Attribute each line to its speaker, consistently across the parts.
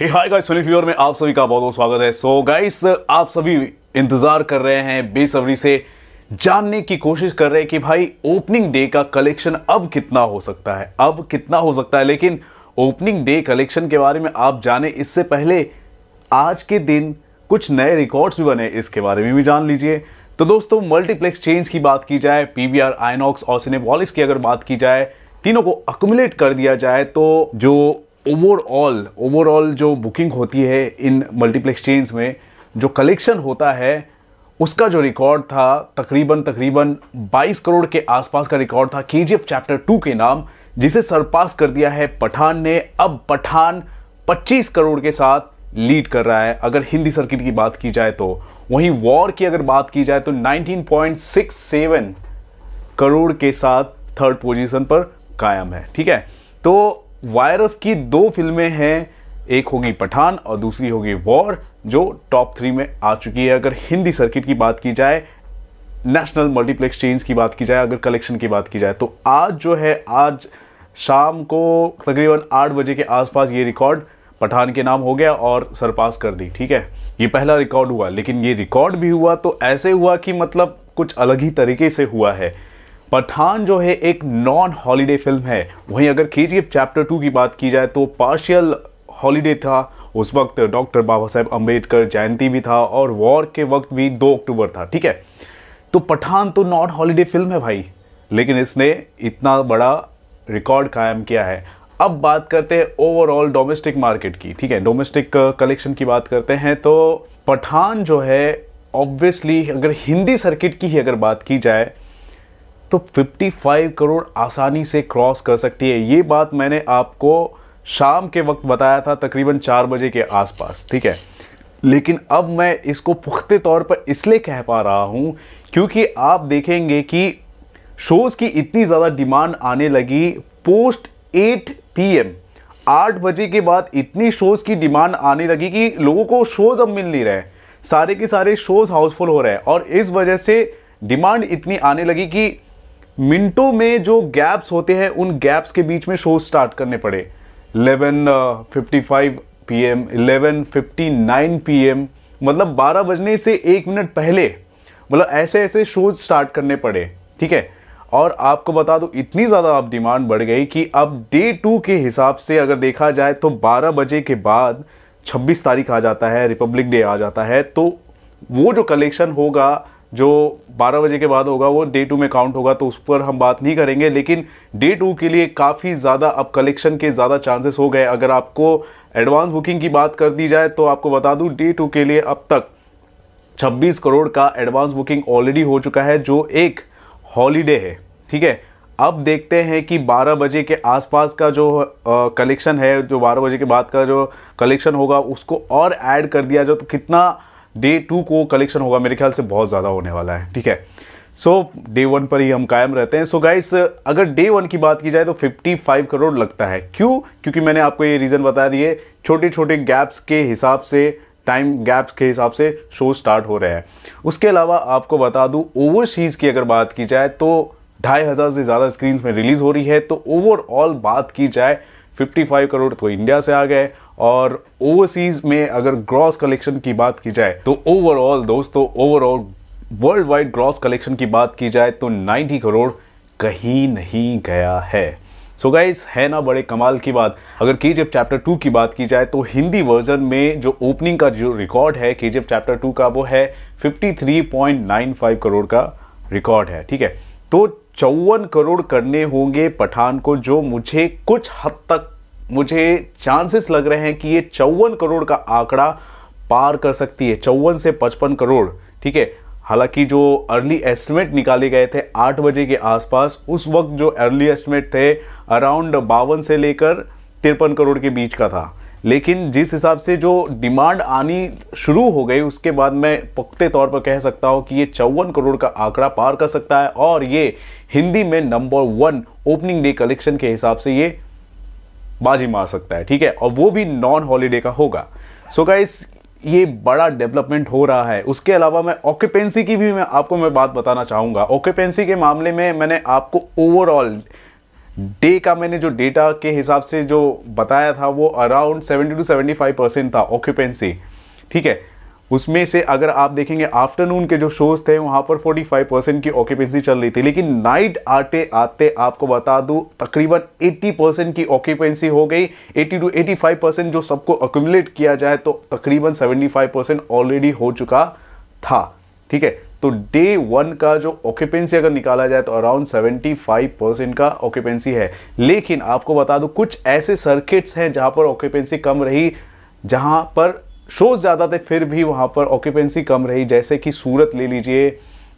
Speaker 1: Hi guys, Soni fever में आप सभी का बहुत बहुत स्वागत है। सो गाइस, आप सभी इंतजार कर रहे हैं, बेसब्री से जानने की कोशिश कर रहे हैं कि भाई ओपनिंग डे का कलेक्शन अब कितना हो सकता है। लेकिन ओपनिंग डे कलेक्शन के बारे में आप जाने इससे पहले आज के दिन कुछ नए रिकॉर्ड्स भी बने, इसके बारे में भी जान लीजिए। तो दोस्तों, मल्टीप्लेक्स चेंज की बात की जाए, पीवीआर, आइनॉक्स और सिनेपॉलिस की अगर बात की जाए, तीनों को अक्यूमुलेट कर दिया जाए तो जो ओवरऑल जो बुकिंग होती है इन मल्टीप्लेक्स चेन्स में, जो कलेक्शन होता है, उसका जो रिकॉर्ड था तकरीबन 22 करोड़ के आसपास का रिकॉर्ड था केजीएफ चैप्टर 2 के नाम, जिसे सरपास कर दिया है पठान ने। अब पठान 25 करोड़ के साथ लीड कर रहा है अगर हिंदी सर्किट की बात की जाए तो। वहीं वॉर की अगर बात की जाए तो 19.67 करोड़ के साथ थर्ड पोजीशन पर कायम है। ठीक है, तो वायरफ की दो फिल्में हैं, एक होगी पठान और दूसरी होगी वॉर, जो टॉप 3 में आ चुकी है अगर हिंदी सर्किट की बात की जाए, नेशनल मल्टीप्लेक्स चेन्स की बात की जाए, अगर कलेक्शन की बात की जाए तो आज जो है, आज शाम को तकरीबन 8 बजे के आसपास ये रिकॉर्ड पठान के नाम हो गया और सरपास कर दी। ठीक है, ये पहला रिकॉर्ड हुआ, लेकिन ये रिकॉर्ड भी हुआ तो ऐसे हुआ कि मतलब कुछ अलग ही तरीके से हुआ है। पठान जो है एक नॉन हॉलीडे फिल्म है, वहीं अगर केजीएफ चैप्टर 2 की बात की जाए तो पार्शियल हॉलीडे था। उस वक्त डॉक्टर बाबा साहेब अम्बेडकर जयंती भी था और वॉर के वक्त भी 2 अक्टूबर था। ठीक है, तो पठान तो नॉन हॉलीडे फिल्म है भाई, लेकिन इसने इतना बड़ा रिकॉर्ड कायम किया है। अब बात करते हैं ओवरऑल डोमेस्टिक मार्केट की। ठीक है, डोमेस्टिक कलेक्शन की बात करते हैं तो पठान जो है, ऑब्वियसली अगर हिंदी सर्किट की ही अगर बात की जाए तो 55 करोड़ आसानी से क्रॉस कर सकती है। ये बात मैंने आपको शाम के वक्त बताया था, तकरीबन 4 बजे के आसपास। ठीक है, लेकिन अब मैं इसको पुख्ते तौर पर इसलिए कह पा रहा हूं क्योंकि आप देखेंगे कि शोज की इतनी ज़्यादा डिमांड आने लगी पोस्ट 8 PM, 8 बजे के बाद इतनी शोज की डिमांड आने लगी कि लोगों को शोज अब मिल नहीं रहे, सारे के सारे शोज हाउसफुल हो रहे हैं। और इस वजह से डिमांड इतनी आने लगी कि मिनटों में जो गैप्स होते हैं, उन गैप्स के बीच में शो स्टार्ट करने पड़े। 11:55 PM, 11:59 PM, मतलब 12 बजने से 1 मिनट पहले, मतलब ऐसे ऐसे शोज स्टार्ट करने पड़े। ठीक है, और आपको बता दूं, इतनी ज़्यादा अब डिमांड बढ़ गई कि अब डे 2 के हिसाब से अगर देखा जाए तो 12 बजे के बाद 26 तारीख आ जाता है, रिपब्लिक डे आ जाता है, तो वो जो कलेक्शन होगा जो 12 बजे के बाद होगा वो डे 2 में काउंट होगा, तो उस पर हम बात नहीं करेंगे। लेकिन डे 2 के लिए काफ़ी ज़्यादा अब कलेक्शन के ज़्यादा चांसेस हो गए। अगर आपको एडवांस बुकिंग की बात कर दी जाए तो आपको बता दूं, डे 2 के लिए अब तक 26 करोड़ का एडवांस बुकिंग ऑलरेडी हो चुका है, जो एक हॉलीडे है। ठीक है, अब देखते हैं कि 12 बजे के आसपास का जो कलेक्शन है, जो 12 बजे के बाद का जो कलेक्शन होगा उसको और ऐड कर दिया जाए तो कितना डे 2 को कलेक्शन होगा। मेरे ख्याल से बहुत ज़्यादा होने वाला है। ठीक है, सो डे 1 पर ही हम कायम रहते हैं। सो गाइस, अगर डे 1 की बात की जाए तो 55 करोड़ लगता है। क्यों? क्योंकि मैंने आपको ये रीज़न बता दिए, छोटे छोटे गैप्स के हिसाब से, टाइम गैप्स के हिसाब से शो स्टार्ट हो रहे हैं। उसके अलावा आपको बता दूं, ओवरसीज़ की अगर बात की जाए तो 2500 से ज़्यादा स्क्रीन में रिलीज़ हो रही है। तो ओवरऑल बात की जाए 55 करोड़ तो इंडिया से आ गए, और ओवरसीज में अगर ग्रॉस कलेक्शन की बात की जाए तो ओवरऑल दोस्तों, overall world wide gross collection की बात की जाए तो 90 करोड़ कहीं नहीं गया है। सो गाइस, है ना बड़े कमाल की बात। अगर केजीएफ चैप्टर 2 की बात की जाए तो हिंदी वर्जन में जो ओपनिंग का जो रिकॉर्ड है केजीएफ चैप्टर 2 का, वो है 53.95 करोड़ का रिकॉर्ड है। ठीक है, तो 54 करोड़ करने होंगे पठान को, जो मुझे कुछ हद तक मुझे चांसेस लग रहे हैं कि ये 54 करोड़ का आंकड़ा पार कर सकती है, 54 से 55 करोड़। ठीक है, हालांकि जो अर्ली एस्टिमेट निकाले गए थे 8 बजे के आसपास, उस वक्त जो अर्ली एस्टिमेट थे अराउंड 52 से लेकर 53 करोड़ के बीच का था। लेकिन जिस हिसाब से जो डिमांड आनी शुरू हो गई, उसके बाद मैं पुख्ते तौर पर कह सकता हूं कि ये 54 करोड़ का आंकड़ा पार कर सकता है, और ये हिंदी में नंबर 1 ओपनिंग डे कलेक्शन के हिसाब से ये बाजी मार सकता है। ठीक है, और वो भी नॉन हॉलीडे का होगा। सो गाइस, ये बड़ा डेवलपमेंट हो रहा है। उसके अलावा मैं ऑक्यूपेंसी की भी मैं आपको बात बताना चाहूंगा। ऑक्यूपेंसी के मामले में मैंने आपको ओवरऑल डे का मैंने जो डेटा के हिसाब से जो बताया था वो अराउंड 70 to 75% था ऑक्यूपेंसी, ठीक है। उसमें से अगर आप देखेंगे आफ्टरनून के जो शोज थे वहां पर 45% की ऑक्यूपेंसी चल रही थी, लेकिन नाइट आते आते आपको बता दूं तकरीबन 80% की ऑक्यूपेंसी हो गई। 80 to 85% जो सबको अक्यूमुलेट किया जाए तो तकरीबन 75% ऑलरेडी हो चुका था, ठीक है। तो डे 1 का जो ऑक्यूपेंसी अगर निकाला जाए तो अराउंड 75% का ऑक्यूपेंसी है। लेकिन आपको बता दूं कुछ ऐसे सर्किट्स हैं जहां पर ऑक्यूपेंसी कम रही, जहां पर शोज ज्यादा थे फिर भी वहां पर ऑक्यूपेंसी कम रही, जैसे कि सूरत ले लीजिए,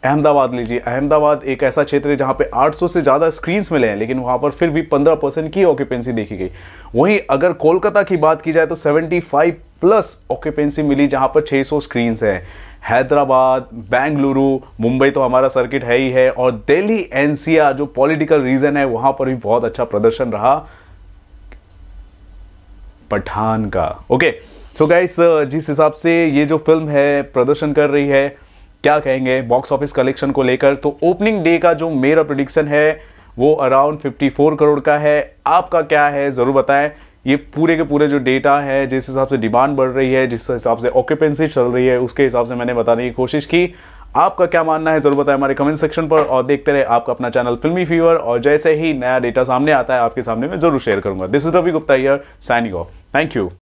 Speaker 1: अहमदाबाद लीजिए। अहमदाबाद एक ऐसा क्षेत्र है जहां पे 800 से ज्यादा स्क्रीन्स मिले हैं, लेकिन वहां पर फिर भी 15% की ऑक्यूपेंसी देखी गई। वहीं अगर कोलकाता की बात की जाए तो 75 प्लस ऑक्यूपेंसी मिली, जहां पर 600 स्क्रीन्स हैं। हैदराबाद, बेंगलुरु, मुंबई तो हमारा सर्किट है ही है, और दिल्ली एनसीआर जो पॉलिटिकल रीजन है वहां पर भी बहुत अच्छा प्रदर्शन रहा पठान का। ओके, सो गाइस, जिस हिसाब से ये जो फिल्म है प्रदर्शन कर रही है, क्या कहेंगे बॉक्स ऑफिस कलेक्शन को लेकर? तो ओपनिंग डे का जो मेरा प्रेडिक्शन है वो अराउंड 54 करोड़ का है। आपका क्या है जरूर बताएं। ये पूरे के पूरे जो डेटा है, जिस हिसाब से डिमांड बढ़ रही है, जिस हिसाब से ऑक्यूपेंसी चल रही है, उसके हिसाब से मैंने बताने की कोशिश की। आपका क्या मानना है जरूर बताएं हमारे कमेंट सेक्शन पर, और देखते रहे आपका अपना चैनल फिल्मी फीवर, और जैसे ही नया डेटा सामने आता है आपके सामने मैं जरूर शेयर करूंगा। This is Ravi Gupta here, signing off. Thank you.